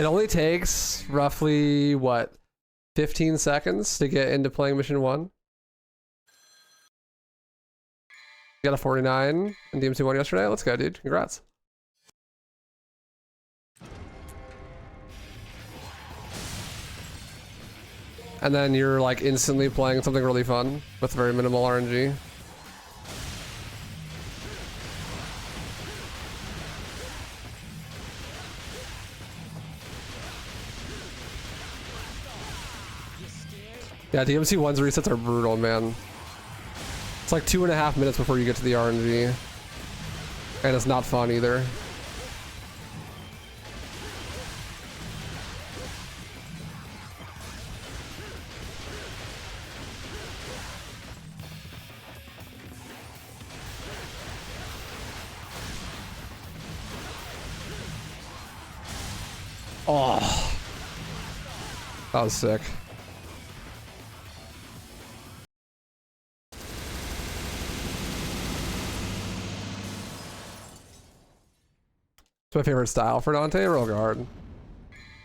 It only takes roughly, what, 15 seconds to get into playing mission 1. You got a 49 in DMC1 yesterday? Let's go, dude. Congrats. And then you're like instantly playing something really fun with very minimal RNG. Yeah, DMC1's resets are brutal, man. It's like 2.5 minutes before you get to the RNG. And it's not fun either. Oh, that was sick. It's my favorite style for Dante, roll guard.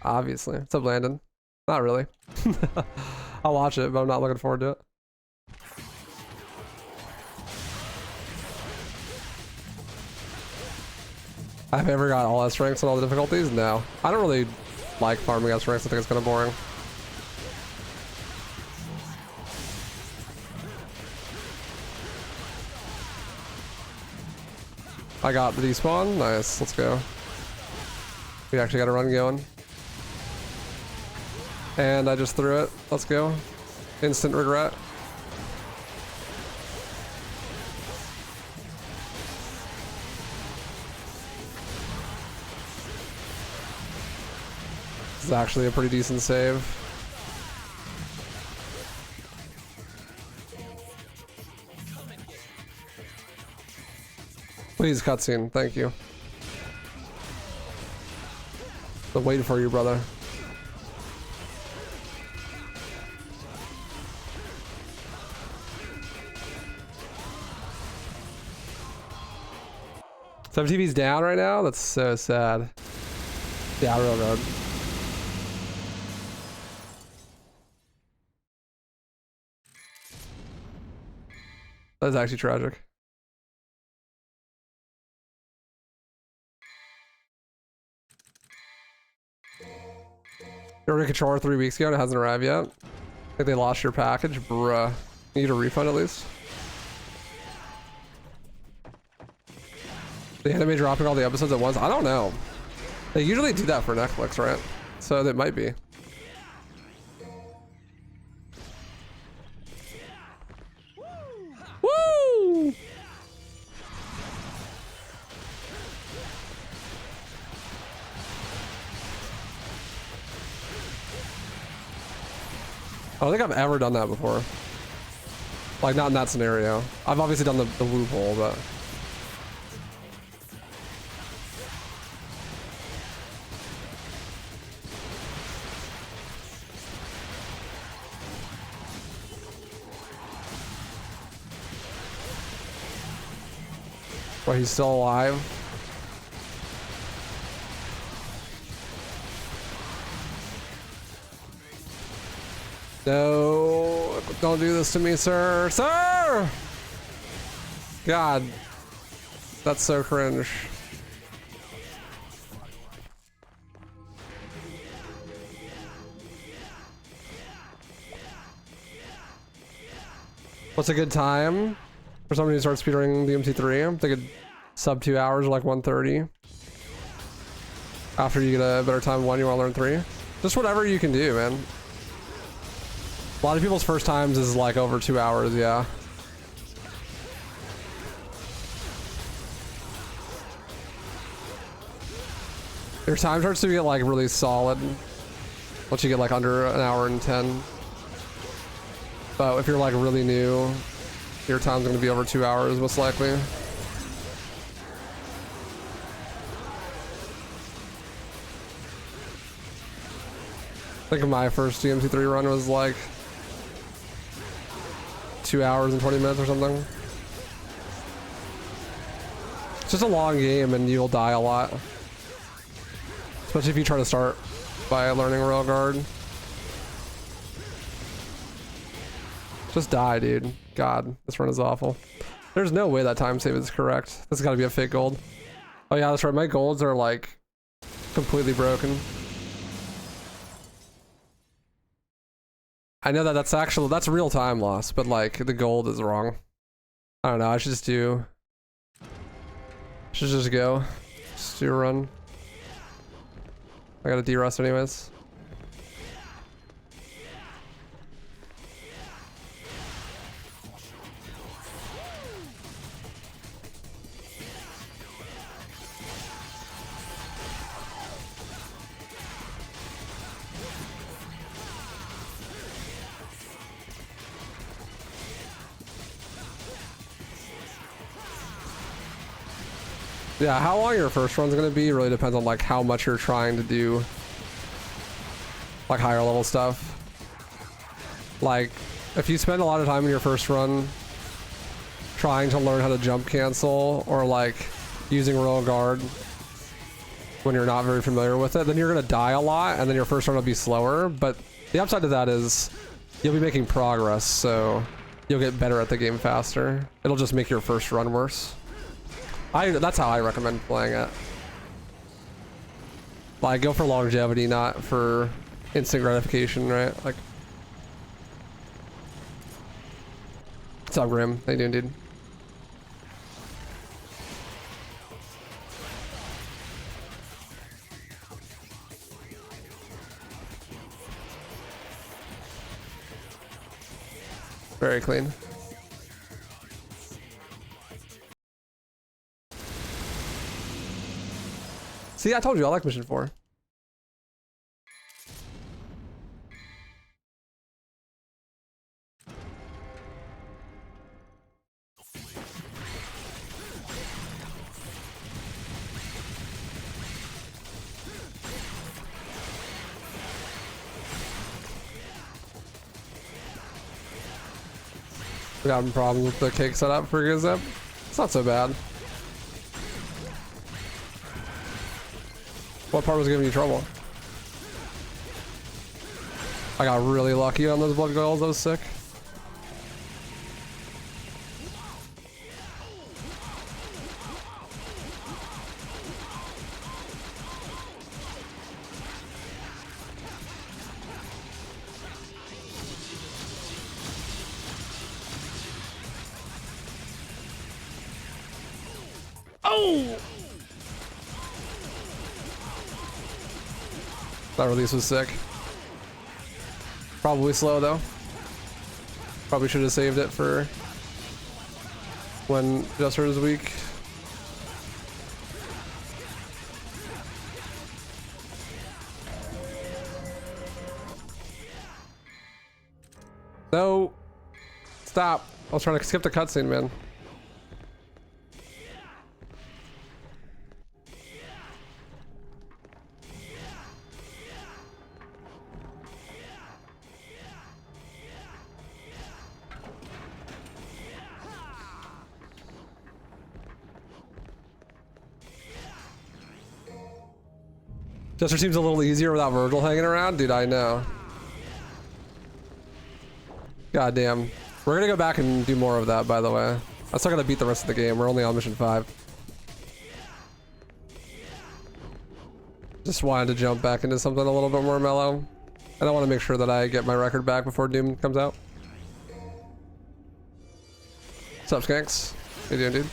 Obviously. What's up, Landon? Not really. I'll watch it, but I'm not looking forward to it. I've ever got all S ranks on all the difficulties? No. I don't really like farming S ranks. I think it's kind of boring. I got the despawn. Nice. Let's go. We actually got a run going. And I just threw it. Let's go. Instant regret. This is actually a pretty decent save. Please, cutscene. Thank you. Been waiting for you, brother. So TV's down right now? That's so sad. Yeah, real good. That is actually tragic. You ordered a controller 3 weeks ago and it hasn't arrived yet? I think they lost your package, bruh. You need a refund at least? The anime dropping all the episodes at once? I don't know. They usually do that for Netflix, right? So that might be. Woo! I don't think I've ever done that before. Like, not in that scenario. I've obviously done the loophole, but... Wait, he's still alive? No, don't do this to me, sir. Sir! God, that's so cringe. What's a good time for somebody who starts speedrunning DMC3? I'm thinking sub 2 hours, or like 1:30. After you get a better time 1, you want to learn 3. Just whatever you can do, man. A lot of people's first times is like over 2 hours, yeah. Your time starts to get like really solid once you get like under an hour and 10. But if you're like really new, your time's gonna be over 2 hours most likely. I think my first DMC3 run was like 2 hours and 20 minutes or something. It's just a long game and you'll die a lot. Especially if you try to start by learning Royal Guard. Just die, dude. God, this run is awful. There's no way that time save is correct. This has got to be a fake gold. Oh yeah, that's right. My golds are like completely broken. I know that that's real time loss, but like the gold is wrong. I don't know. I should just do. Should just go. Just do a run. I gotta de-rust anyways. Yeah, how long your first run's gonna be really depends on like how much you're trying to do like higher level stuff. Like if you spend a lot of time in your first run trying to learn how to jump cancel or like using Royal Guard when you're not very familiar with it, then you're gonna die a lot and then your first run will be slower. But the upside to that is you'll be making progress, so you'll get better at the game faster. It'll just make your first run worse. That's how I recommend playing it. Like, go for longevity, not for instant gratification, right? Like, what's up, Grim? How you doing, dude? Very clean. See, I told you I like mission 4. We having problems with the cake setup for Gizip? It's not so bad. What part was giving you trouble? I got really lucky on those blood goals. That was sick. Oh! That release was sick. Probably slow though. Probably should have saved it for when Jester is weak. No. Stop. I was trying to skip the cutscene, man. Jester seems a little easier without Virgil hanging around. Dude, I know. God damn. We're gonna go back and do more of that, by the way. I still gotta beat the rest of the game. We're only on mission 5. Just wanted to jump back into something a little bit more mellow. And I want to make sure that I get my record back before Doom comes out. What's up, Skanks? How you doing, dude?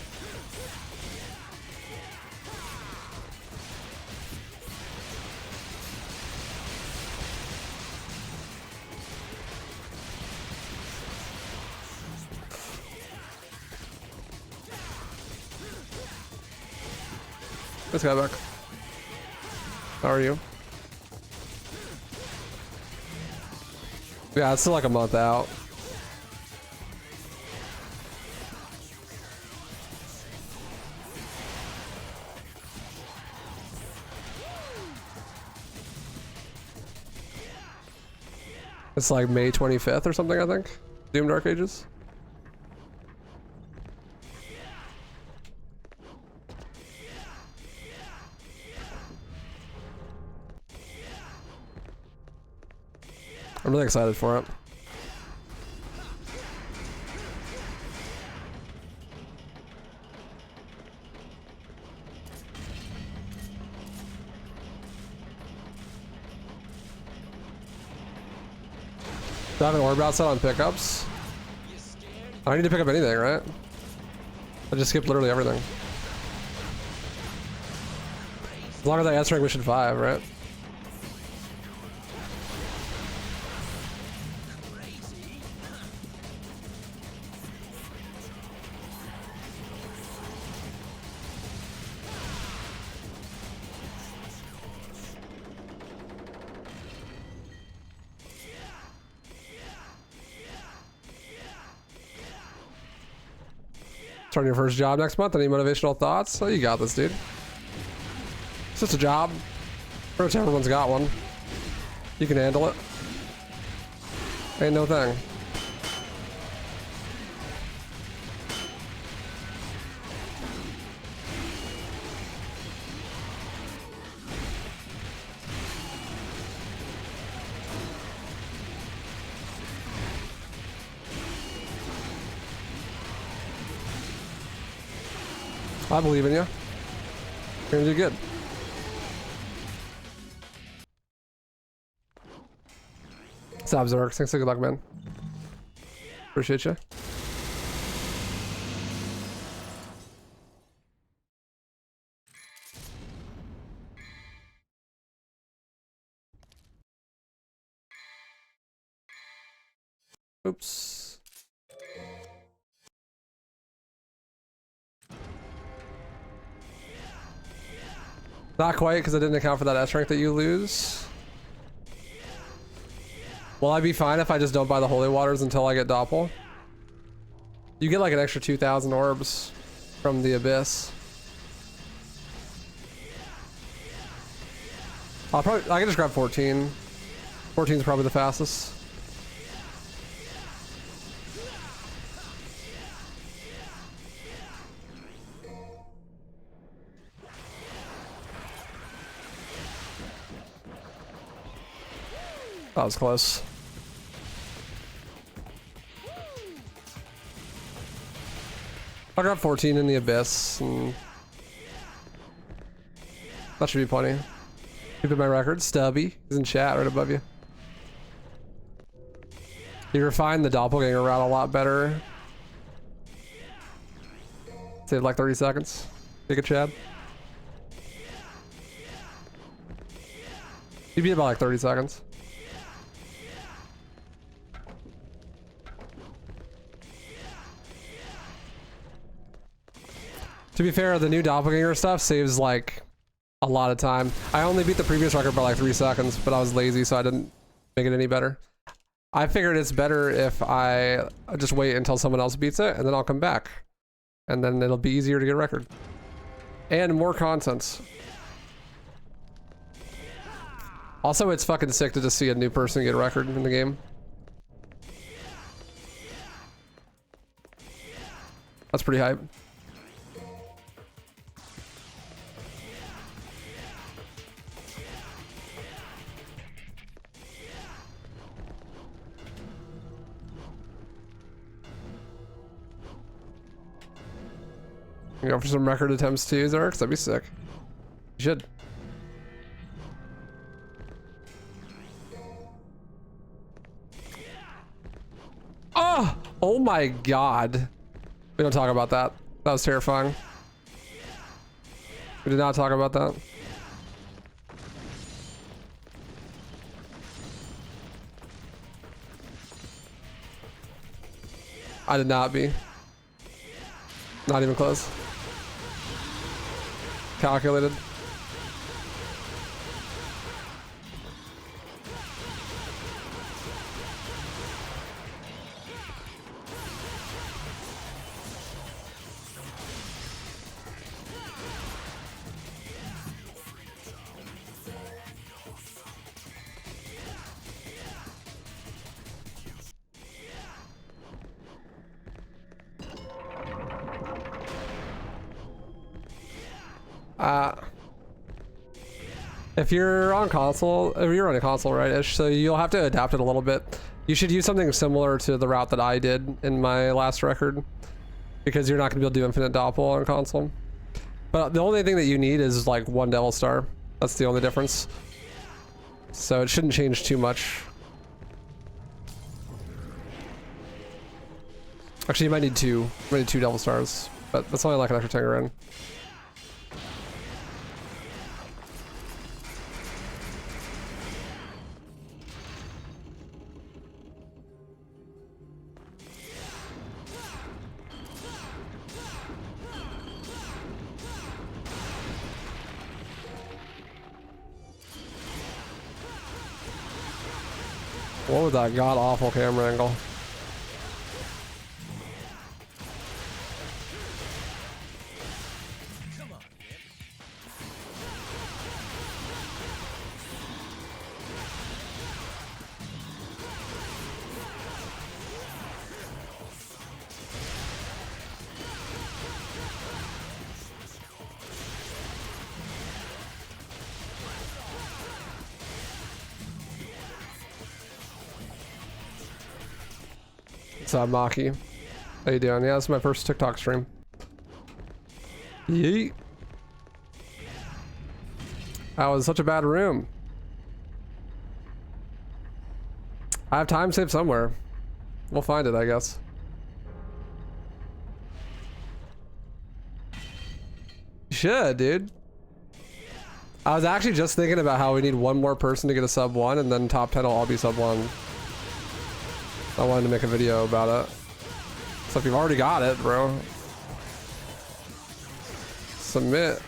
Let's go back. How are you? Yeah, it's still like a month out. It's like May 25th or something, I think. Doom Dark Ages. I'm really excited for it. Do I have an orb outside on pickups? I don't need to pick up anything, right? I just skipped literally everything. As long as I answer mission 5, right? Starting your first job next month. Any motivational thoughts? Oh, you got this, dude. It's just a job. Pretty much everyone's got one. You can handle it. Ain't no thing. I believe in you. You're gonna do good. Stop, Zerk. Thanks for good luck, man. Appreciate you. Oops. Not quite, because I didn't account for that S rank that you lose. Will I be fine if I just don't buy the holy waters until I get Doppel? You get like an extra 2,000 orbs from the abyss. I can just grab 14. 14 is probably the fastest. That was close. I'll grab 14 in the abyss, and that should be plenty. Keeping my record. Stubby is in chat right above you. You refined the doppelganger route a lot better. Saved like 30 seconds. Take a Chad. You beat about like 30 seconds. To be fair, the new doppelganger stuff saves like a lot of time. I only beat the previous record by like 3 seconds, but I was lazy, so I didn't make it any better. I figured it's better if I just wait until someone else beats it, and then I'll come back. And then it'll be easier to get a record. And more content. Also, it's fucking sick to just see a new person get a record in the game. That's pretty hype. You go for some record attempts too, Zarek? That'd be sick. You should. Oh! Oh my god. We don't talk about that. That was terrifying. We did not talk about that. I did not be. Not even close. Calculated. If you're on console, if you're on a console, right? So you'll have to adapt it a little bit. You should use something similar to the route that I did in my last record, because you're not going to be able to do infinite doppel on console. But the only thing that you need is like one Devil Star. That's the only difference. So it shouldn't change too much. Actually, you might need two. You might need two Devil Stars, but that's only like an extra 10 grand. What was that god-awful camera angle? What's up, Maki? How you doing? Yeah, this is my first TikTok stream. Yeet. That was such a bad room. I have time saved somewhere. We'll find it, I guess. You should, dude. I was actually just thinking about how we need one more person to get a sub 1, and then top 10 will all be sub 1. I wanted to make a video about it. So if you've already got it, bro, submit.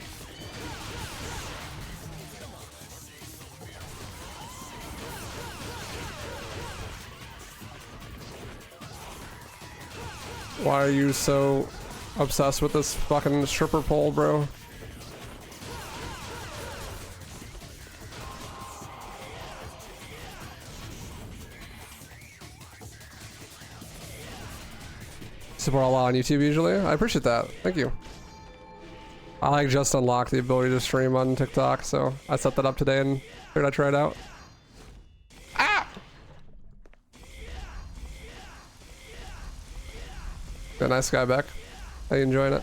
Why are you so obsessed with this fucking stripper pole, bro? Support a lot on YouTube usually. I appreciate that. Thank you. I like just unlocked the ability to stream on TikTok, so I set that up today and figured I'd try it out. Ah! Got a nice guy back. How you enjoying it?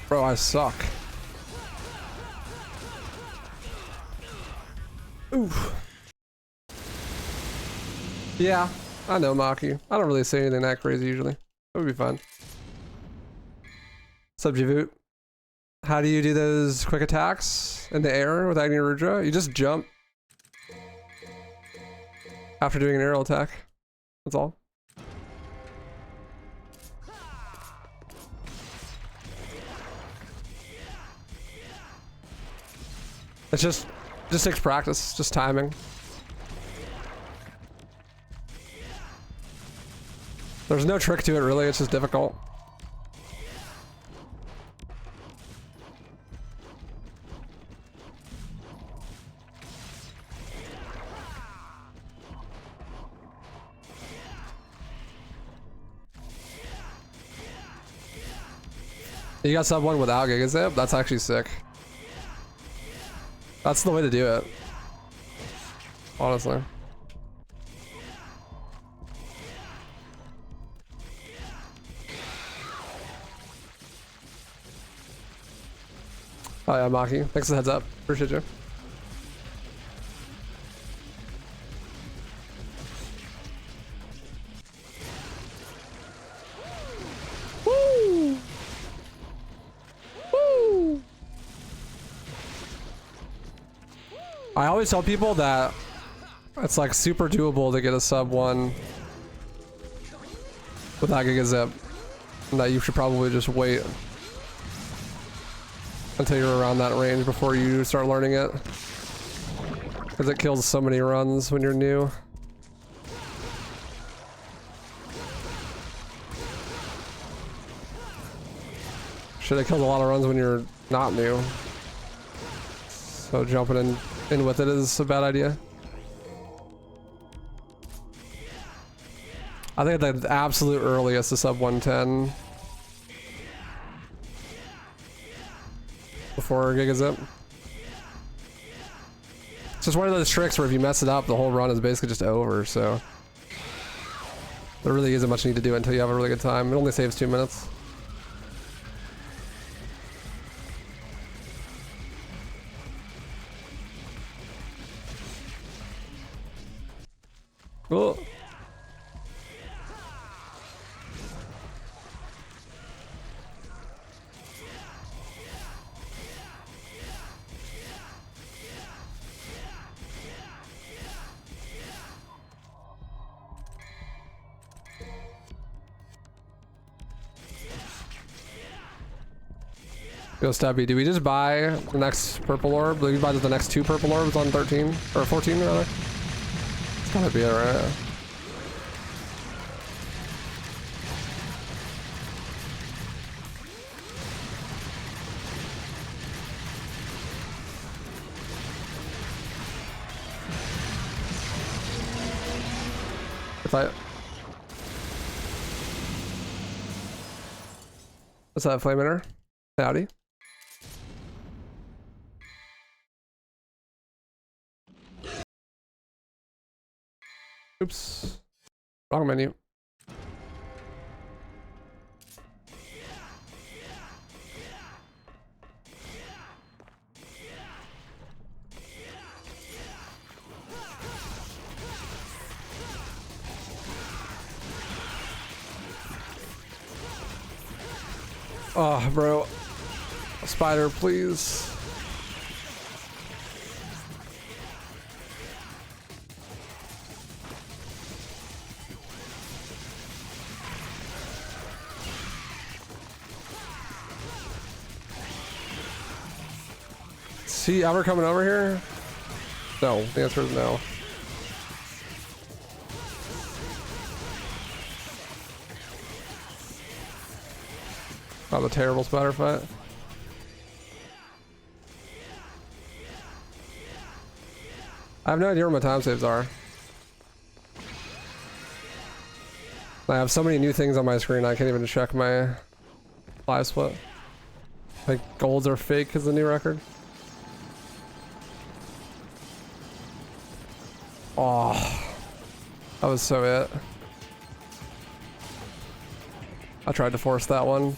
Bro, I suck. Oof. Yeah, I know, Maki. I don't really say anything that crazy usually. It would be fun. Subjivute. How do you do those quick attacks in the air with Agni Rudra? You just jump after doing an aerial attack. That's all. It's just takes practice, just timing. There's no trick to it really, it's just difficult. You got sub 1 without Giga Zip? That's actually sick. That's the way to do it. Honestly. Oh yeah, Maki. Thanks for the heads up. Appreciate you. Woo! Woo! I always tell people that it's like super doable to get a sub 1 without Giga Zip, and that you should probably just wait. until you're around that range before you start learning it. Because it kills so many runs when you're new. Shit, it kills a lot of runs when you're not new. So jumping in with it is a bad idea. I think at the absolute earliest is sub 110. Before Gigazip. It's just one of those tricks where if you mess it up, the whole run is basically just over, so. There really isn't much need to do until you have a really good time. It only saves 2 minutes. Oh. Go Stubby. Do we just buy the next purple orb? Do we buy the next 2 purple orbs on 13? Or 14 rather? It's gotta be it, right? If I... What's that, flame emitter? Howdy. Oops. Wrong menu. Oh, bro. A spider, please. Is he ever coming over here? No, the answer is no. Oh, the terrible spider fight. I have no idea where my time saves are. I have so many new things on my screen I can't even check my live split. Like golds are fake is the new record. Oh, that was so it. I tried to force that one.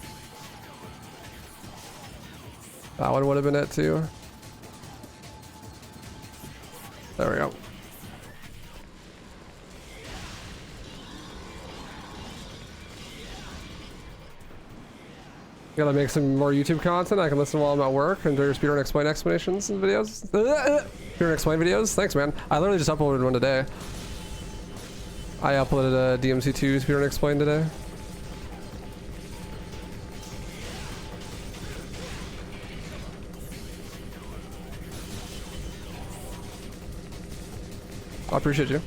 That one would have been it too. There we go. Gotta make some more YouTube content. I can listen while I'm at work. Enjoy your Speedrun Explain explanations and videos. Speedrun Explain videos. Thanks, man. I literally just uploaded one today. I uploaded a DMC2 Speedrun Explain today. I appreciate you.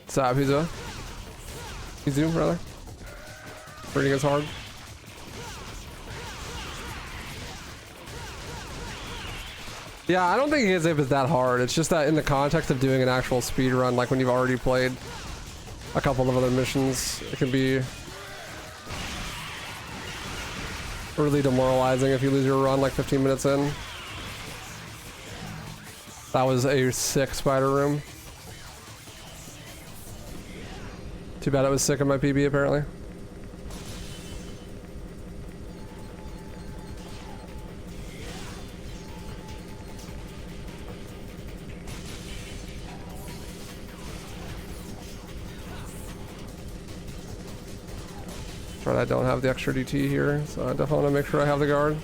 What's up, Hizo? Hizo, brother? Reading is hard. Yeah, I don't think Gigazip is that hard. It's just that in the context of doing an actual speed run, like when you've already played a couple of other missions, it can be really demoralizing if you lose your run like 15 minutes in. That was a sick spider room. Too bad it was sick in my PB apparently. Right, I don't have the extra DT here, so I definitely want to make sure I have the guard.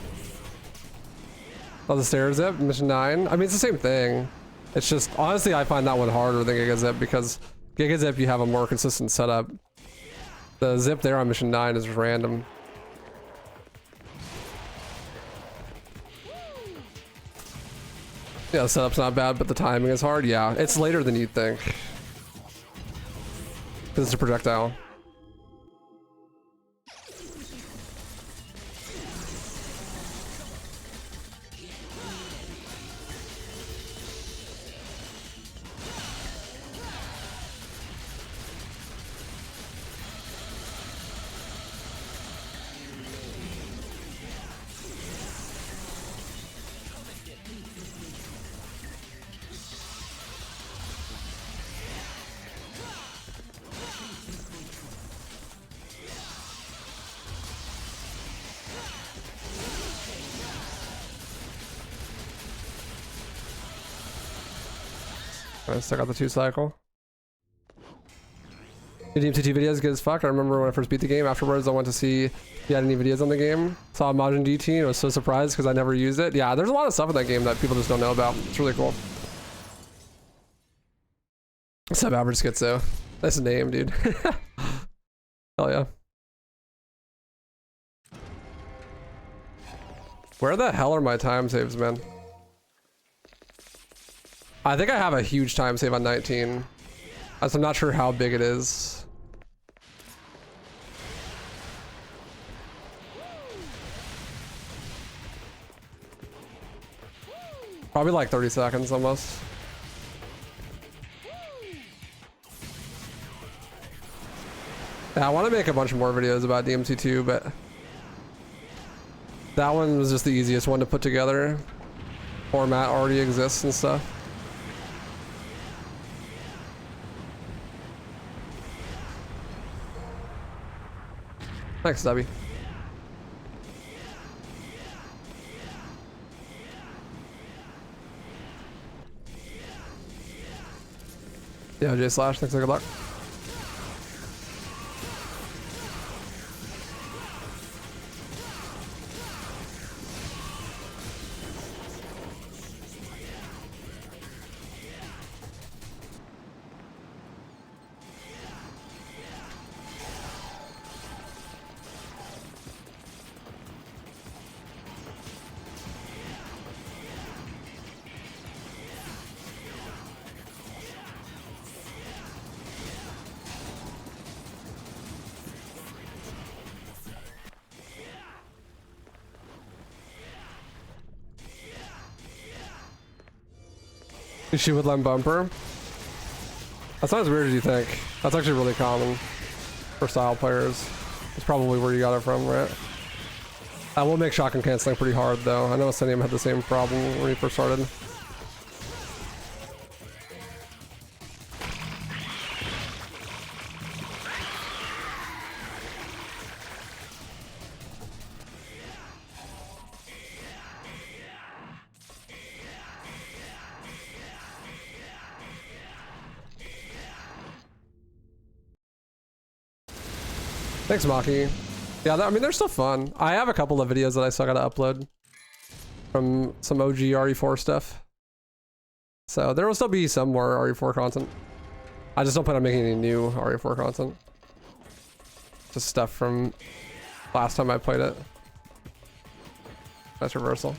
Oh, the stairs zip, mission 9. I mean, it's the same thing. It's just, honestly, I find that one harder than Gigazip because Gigazip, you have a more consistent setup. The zip there on mission 9 is random. Yeah, the setup's not bad, but the timing is hard. Yeah, it's later than you'd think. Because it's a projectile. I stuck out the 2 cycle. Your DMCT videos good as fuck. I remember when I first beat the game. Afterwards, I went to see if you had any videos on the game. Saw Majin DT and was so surprised because I never used it. Yeah, there's a lot of stuff in that game that people just don't know about. It's really cool. Sub average schizo. That's a name, dude. Hell yeah. Where the hell are my time saves, man? I think I have a huge time save on 19. So I'm not sure how big it is. Probably like 30 seconds almost. Yeah, I want to make a bunch more videos about DMC2, but that one was just the easiest one to put together. Format already exists and stuff. Thanks, Debbie. Yeah, J Slash, thanks, good luck. You shoot with limb bumper? That's not as weird as you think. That's actually really common for style players. It's probably where you got it from, right? That will make shotgun canceling pretty hard though. I know Ascenium had the same problem when he first started. Thanks, Maki. Yeah, I mean, they're still fun. I have a couple of videos that I still gotta upload from some OG RE4 stuff. So there will still be some more RE4 content. I just don't plan on making any new RE4 content. Just stuff from last time I played it. That's reversal.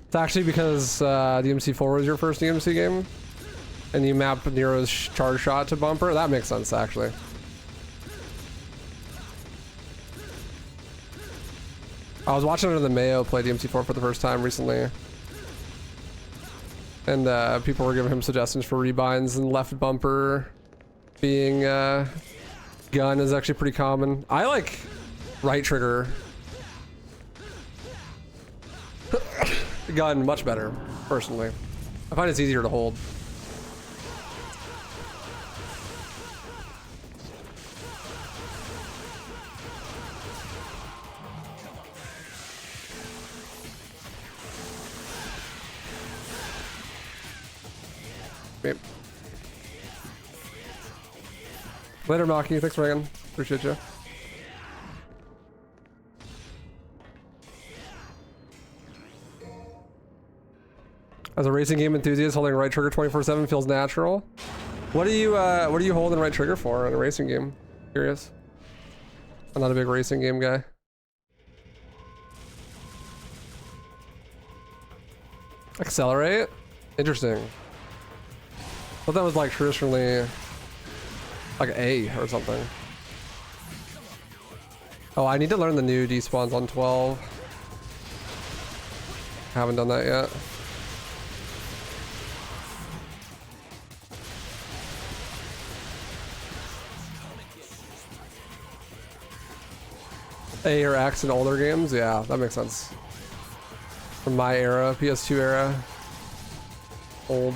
It's actually because DMC4 was your first DMC game, and you mapped Nero's charge shot to bumper. That makes sense, actually. I was watching Under the Mayo play DMC4 for the first time recently, and people were giving him suggestions for rebinds, and left bumper being gun is actually pretty common. I like right trigger gun much better, personally. I find it's easier to hold. Yep. Later, Maki. Thanks, Reagan. Appreciate you. As a racing game enthusiast, holding right trigger 24/7 feels natural. What do you hold in right trigger for in a racing game? Curious. I'm not a big racing game guy. Accelerate? Interesting. I thought that was like traditionally like A or something. Oh, I need to learn the new despawns on 12. Haven't done that yet. A or X in older games? Yeah, that makes sense. From my era, PS2 era. Old.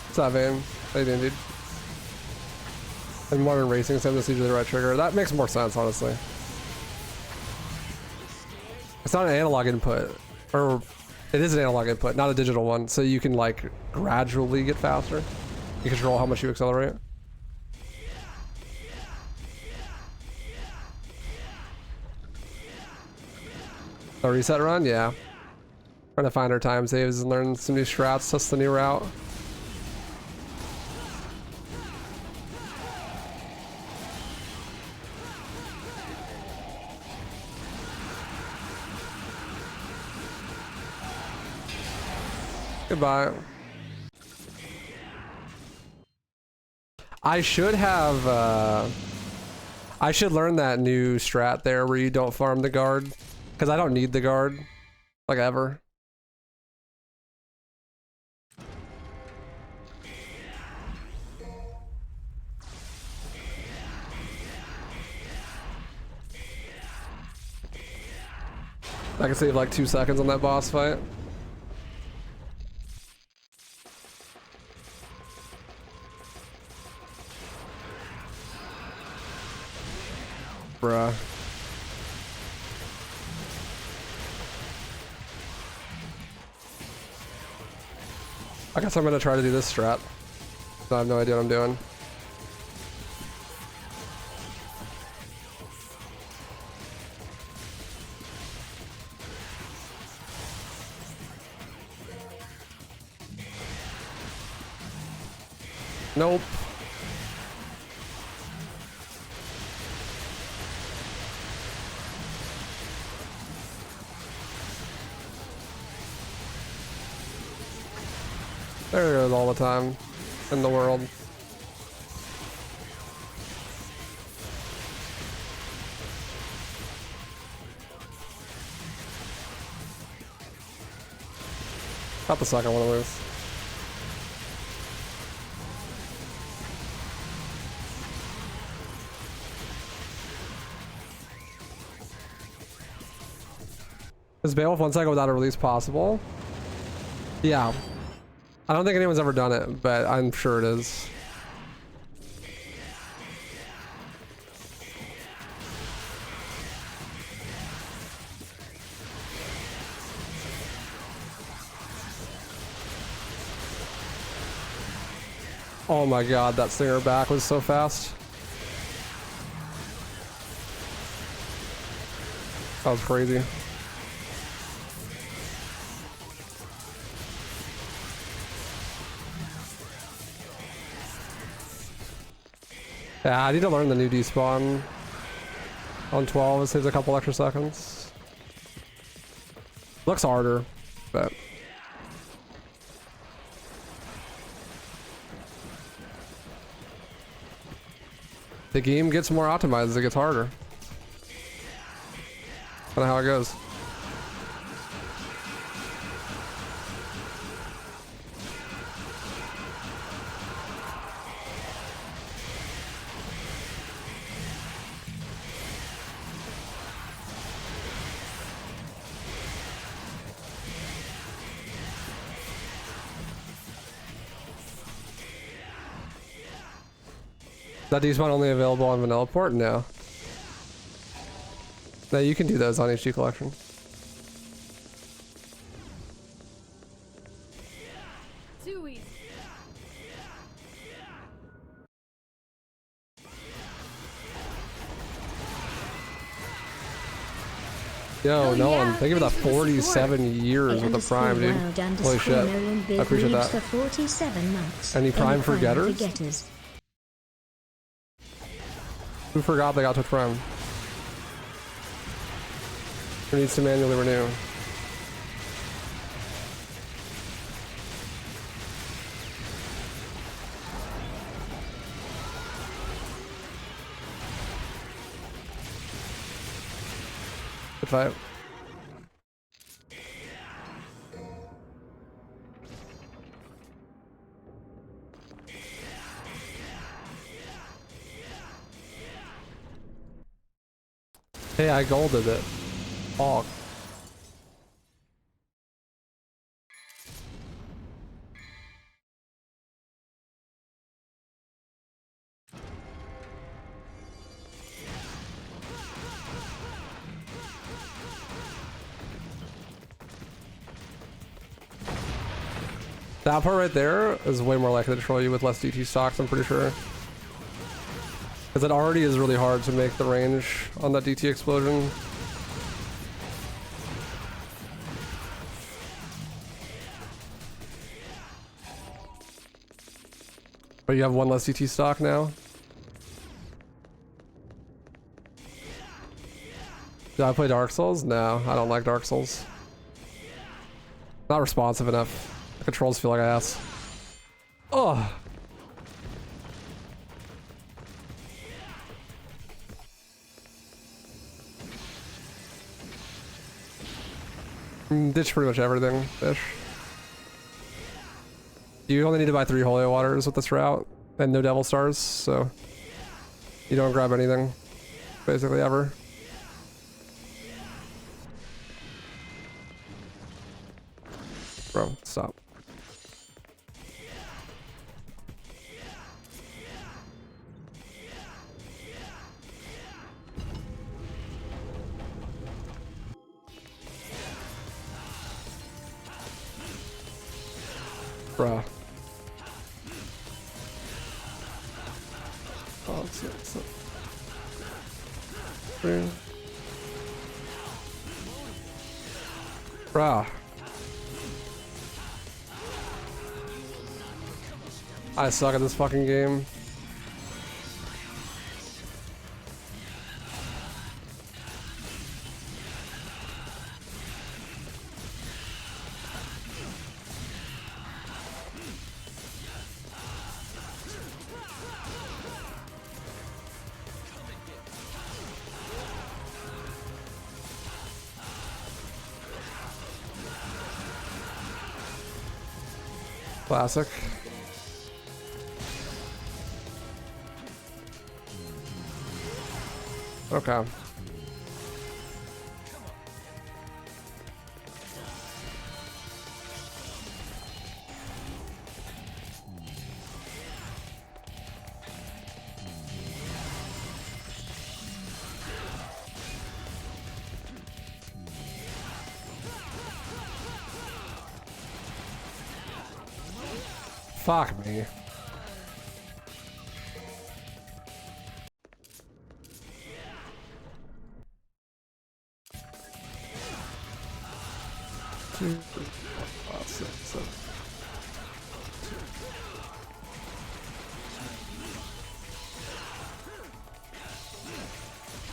What's up, Vane? How you doing, dude? And modern racing sim, that's usually the right trigger. That makes more sense, honestly. It's not an analog input. Or, it is an analog input, not a digital one. So you can, like, gradually get faster. You control how much you accelerate. A reset run? Yeah. Trying to find our time saves and learn some new strats, test the new route. Goodbye. I should have, I should learn that new strat there where you don't farm the guard. Because I don't need the guard, like ever. I can save like 2 seconds on that boss fight. Bruh. I guess I'm gonna try to do this strat. I have no idea what I'm doing. Nope. There it goes all the time in the world. Not the second one of those. Is Beowulf 1 second without a release possible? Yeah. I don't think anyone's ever done it, but I'm sure it is. Oh my god, that stinger back was so fast. That was crazy. Yeah, I need to learn the new despawn on 12. It saves a couple extra seconds. Looks harder, but the game gets more optimized as it gets harder. Kind of how it goes. That despawn only available on Vanilla Port? No. No, you can do those on HD Collection. Yo, no one. Thank you for the 47 years with the Prime, dude. Holy shit. I appreciate that. For 47 months. Any Prime forgetters? Who forgot they got Twitch Prime? Who needs to manually renew? Good fight. Hey, I golded it. Oh. That part right there is way more likely to troll you with less DT stocks, I'm pretty sure. Because it already is really hard to make the range on that DT explosion. But you have one less DT stock now? Did I play Dark Souls? No, I don't like Dark Souls. Not responsive enough. The controls feel like ass. Oh. Ditch pretty much everything, fish. You only need to buy 3 holy waters with this route and no devil stars, so you don't grab anything basically ever. Bro, stop. Bruh. Oh, it's Bruh. I suck at this fucking game. Classic. Okay. Fuck me.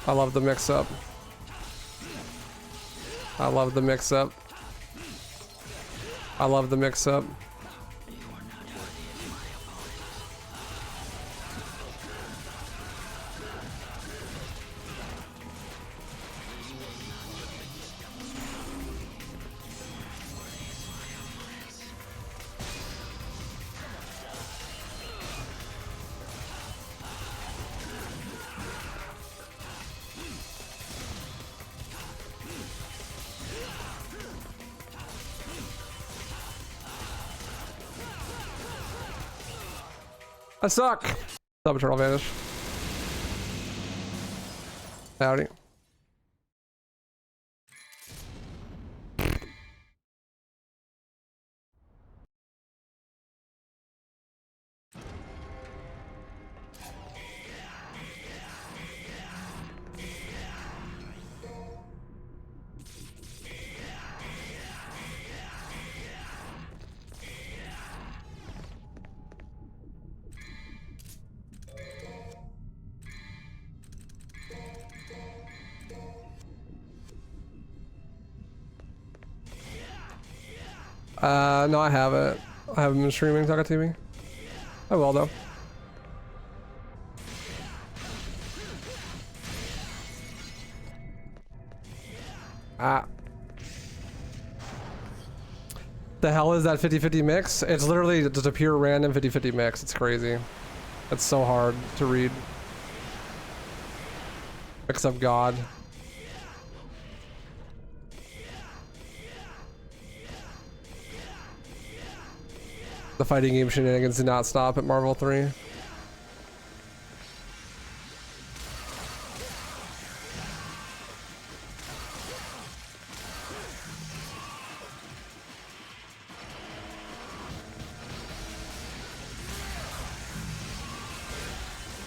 I love the mix-up. I love the mix-up. I love the mix-up. I suck. Sub Eternal Vanish. Howdy. No, I haven't. I haven't been streaming Takatimi. I will though. Ah. The hell is that 50-50 mix? It's literally just a pure random 50-50 mix. It's crazy. It's so hard to read. Mix of God. The fighting game shenanigans did not stop at Marvel 3.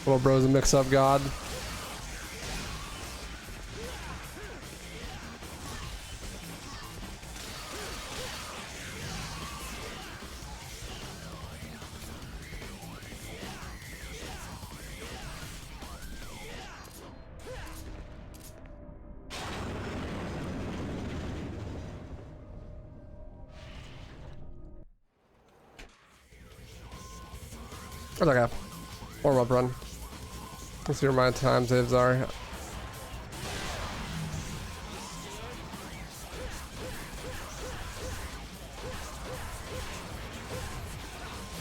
Little bro's a mix-up god. Where's that guy? Warm-up run. Let's see where my time saves are.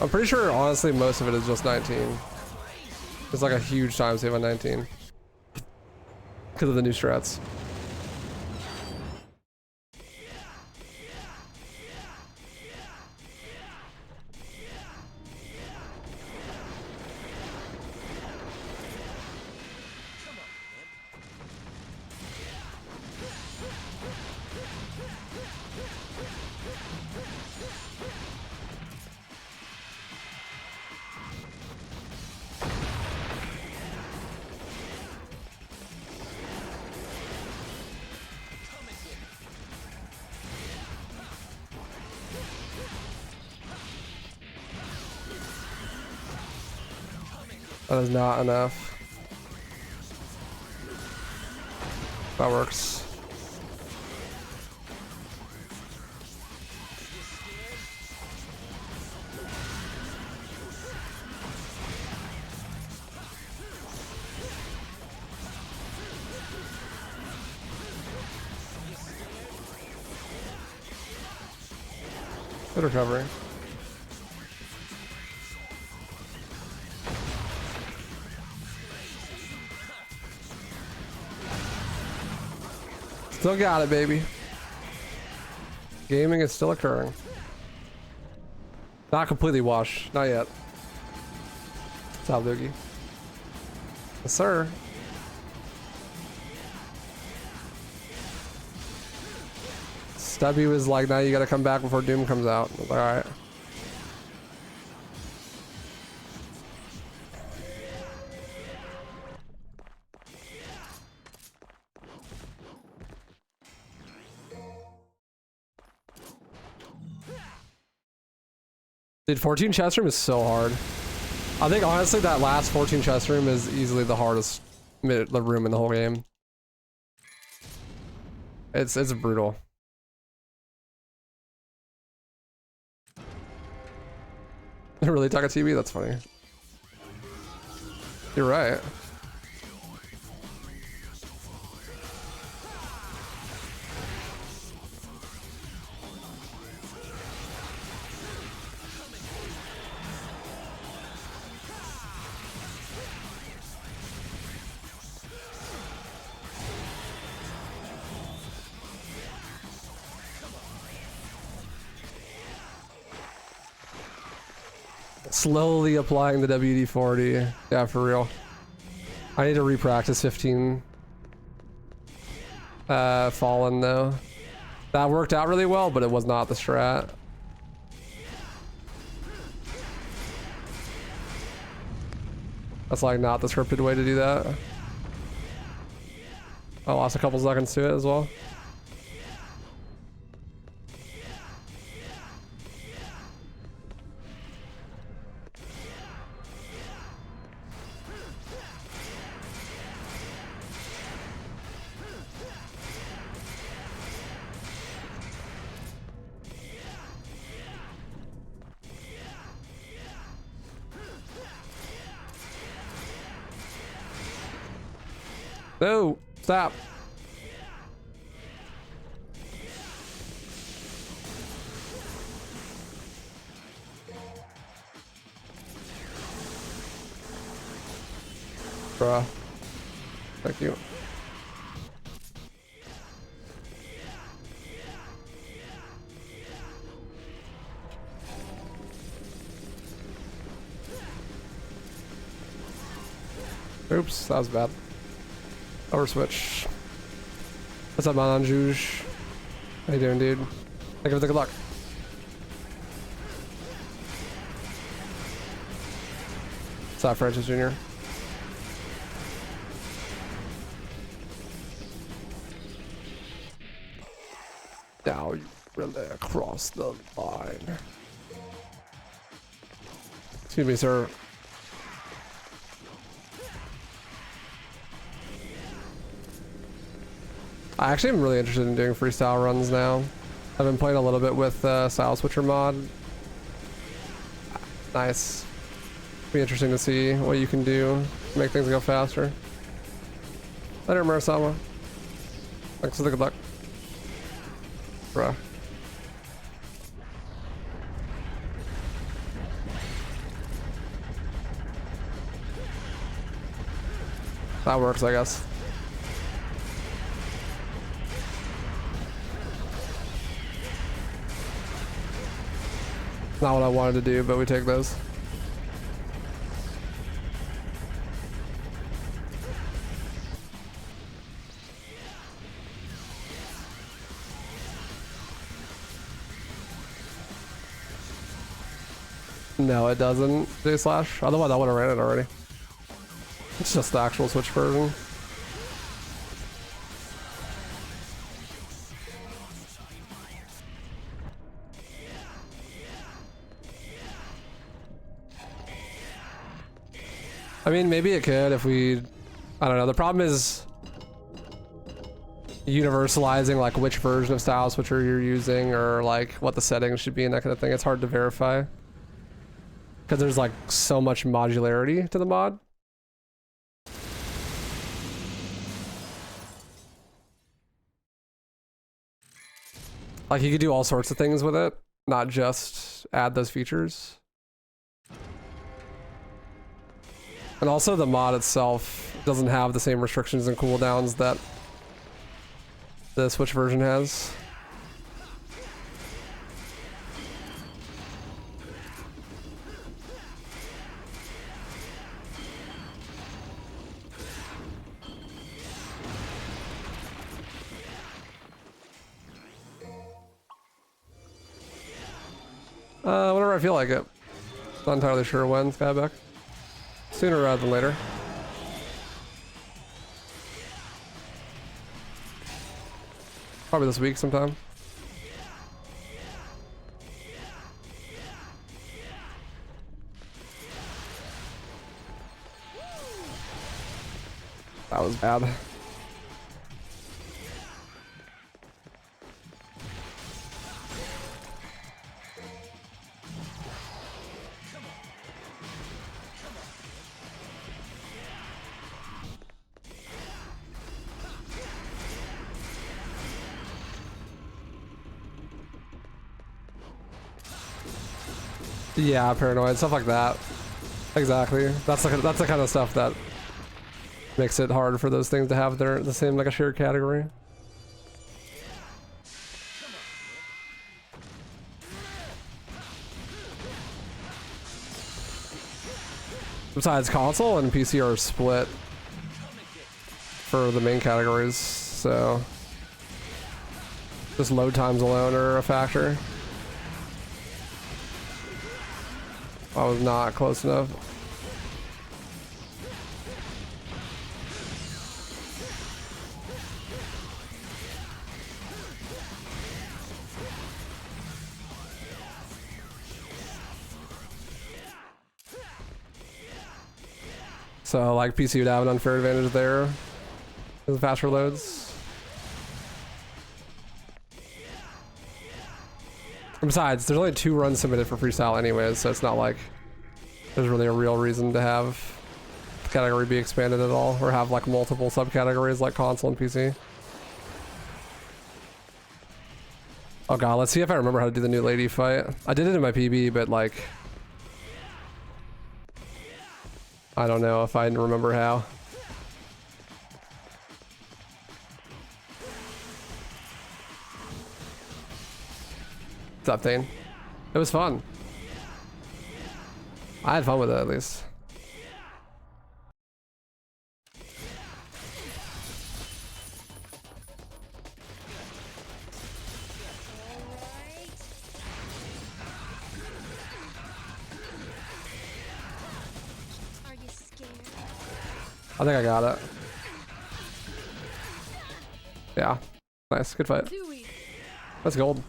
I'm pretty sure, honestly, most of it is just 19. It's like a huge time save on 19. Because of the new strats. That is not enough. That works. Good recovery. Still got it, baby. Gaming is still occurring. Not completely washed. Not yet. Top Doogie. Yes, sir. Stubby was like, now you gotta come back before Doom comes out. I was like, alright. Dude, 14 chest room is so hard. I think honestly that last 14 chest room is easily the hardest room in the whole game. It's brutal. Really, Takatimi? That's funny. You're right. Slowly applying the WD-40. Yeah, for real. I need to repractice 15. Fallen though. That worked out really well, but it was not the strat. That's like not the scripted way to do that. I lost a couple seconds to it as well. No, stop. Bruh. Thank you. Oops, that was bad. Overswitch. What's up, man? Juge? How you doing, dude? Thank you for the good luck. What's up, Francis Jr.? Now you really crossed the line. Excuse me, sir. I actually am really interested in doing freestyle runs now. I've been playing a little bit with Style Switcher mod. Nice. Be interesting to see what you can do to make things go faster. Later, Marasama. Thanks for the good luck. Bruh. That works, I guess. Not what I wanted to do, but we take those. No, it doesn't, J/. Otherwise I would have ran it already. It's just the actual Switch version. I mean, maybe it could if we... I don't know. The problem is universalizing like which version of Style Switcher you're using or like what the settings should be and that kind of thing. It's hard to verify because there's like so much modularity to the mod. Like you could do all sorts of things with it, not just add those features. And also the mod itself doesn't have the same restrictions and cooldowns that the Switch version has. Whenever I feel like it. Not entirely sure when, Skyback. Sooner rather than later. Probably this week sometime. That was bad. Yeah, paranoid, stuff like that. Exactly. That's the kind of stuff that makes it hard for those things to have the same like a shared category. Besides, console and PC are split for the main categories, so just load times alone are a factor. I was not close enough. So like PC would have an unfair advantage there with faster loads. And besides, there's only 2 runs submitted for freestyle anyways, so it's not like there's really a real reason to have category be expanded at all, or have like multiple subcategories like console and PC. Oh god, let's see if I remember how to do the new lady fight. I did it in my PB, but like, I don't know if I remember how. What's up, Thane? It was fun. I had fun with it at least. I think I got it. Yeah. Nice. Good fight. That's gold.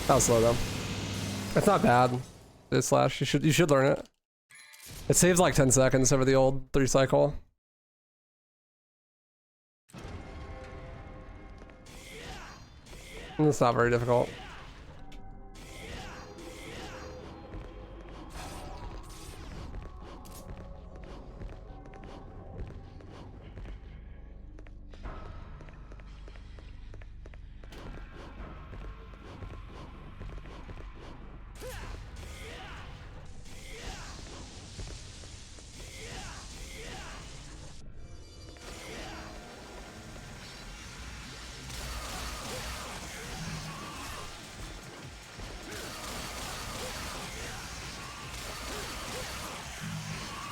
That was slow though. It's not bad. This slash. You should learn it. It saves like 10 seconds over the old 3 cycle. It's not very difficult.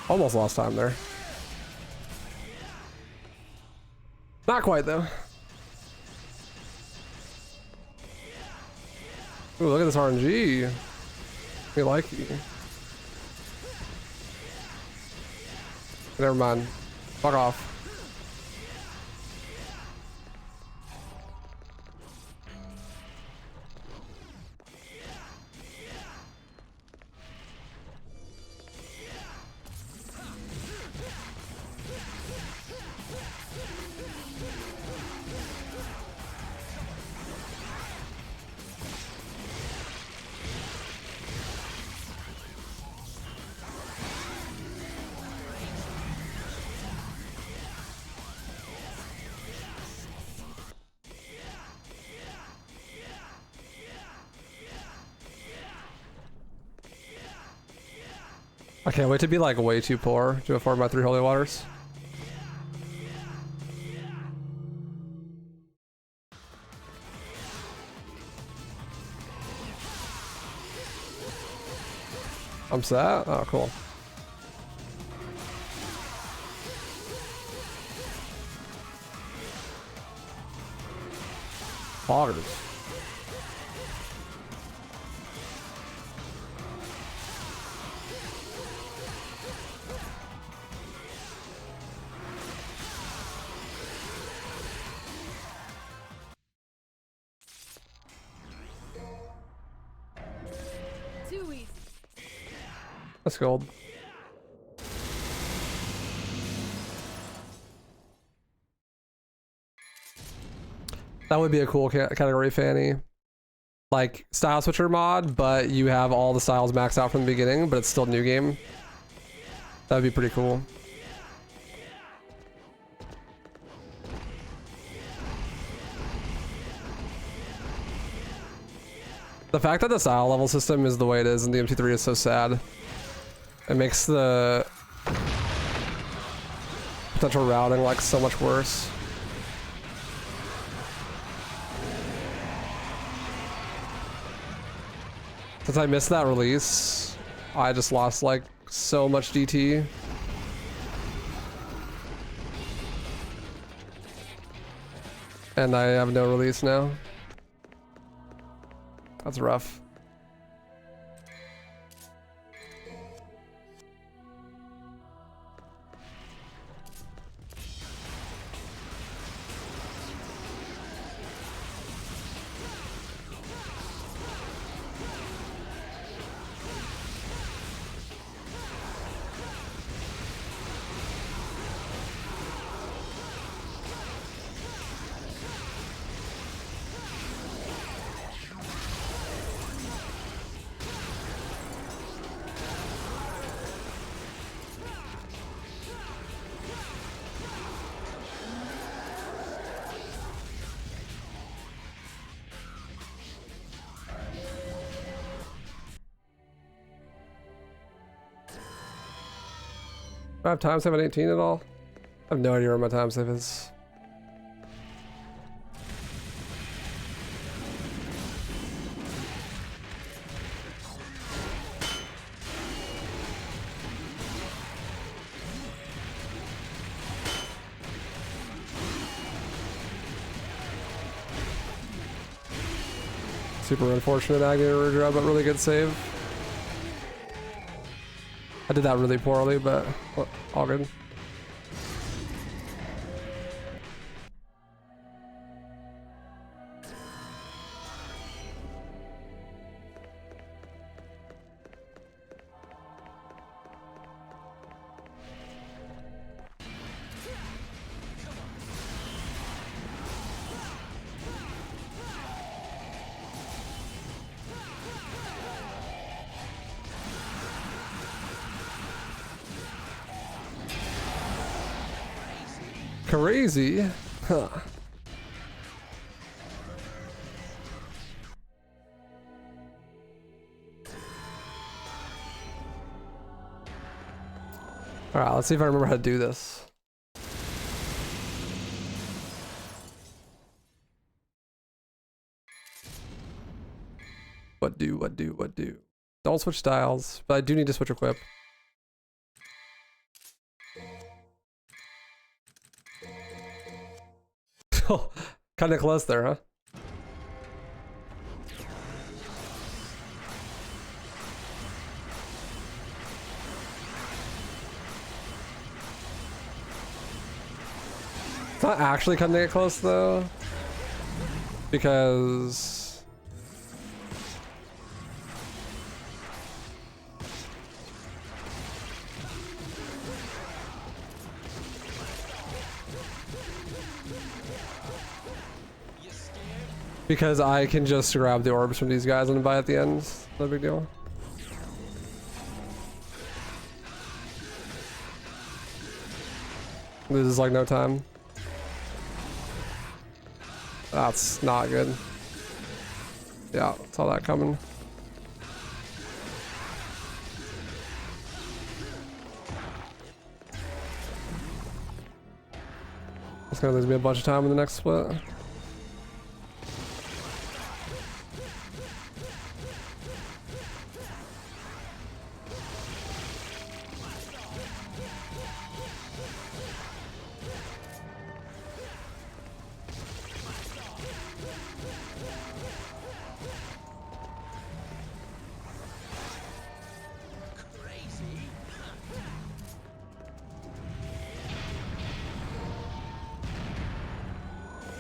Almost lost time there. Not quite though. Ooh, look at this RNG. We like you. Never mind. Fuck off. I can't wait to be like way too poor to afford my 3 holy waters. I'm set? Oh, cool. Poggers. That's gold. That would be a cool category, Fanny. Like style switcher mod, but you have all the styles maxed out from the beginning, but it's still new game. That'd be pretty cool. The fact that the style level system is the way it is in the MT3 is so sad. It makes the potential routing like so much worse. Since I missed that release, I just lost like so much DT. And I have no release now. That's rough. I have time save at 18 at all? I have no idea where my time save is. Super unfortunate Agni drop, but really good save. I did that really poorly, but all good. Crazy. Huh. Alright, let's see if I remember how to do this. What do? Don't switch styles, but I do need to switch equip. Oh, kind of close there, huh? It's not actually cutting it close though, because I can just grab the orbs from these guys and buy at the end. No big deal. This is like no time. That's not good. Yeah, saw that coming. It's gonna lose me a bunch of time in the next split.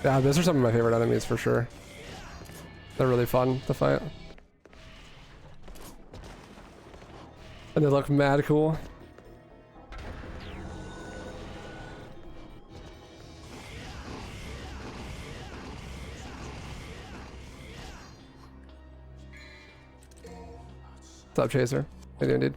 Yeah, those are some of my favorite enemies for sure. They're really fun to fight. And they look mad cool. What's up, Chaser? How you doing, dude?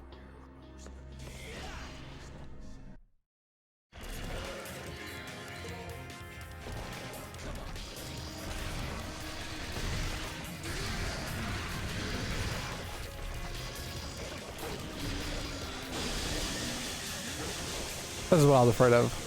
This is what I was afraid of.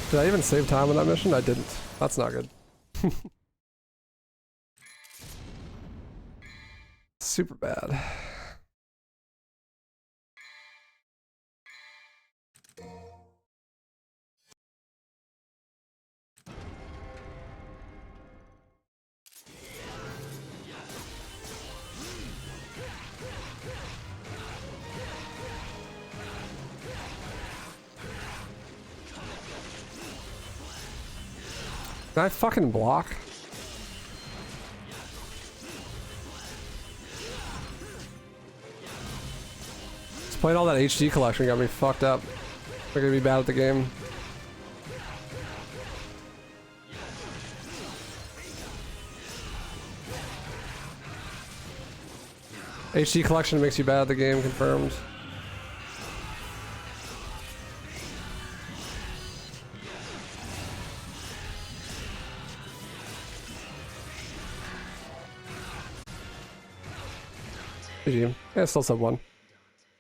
Did I even save time on that mission? I didn't. That's not good. Super bad. Can I fucking block? Playing all that HD collection got me fucked up. I'm gonna be bad at the game. HD collection makes you bad at the game, confirmed. GG. Yeah, still sub 1.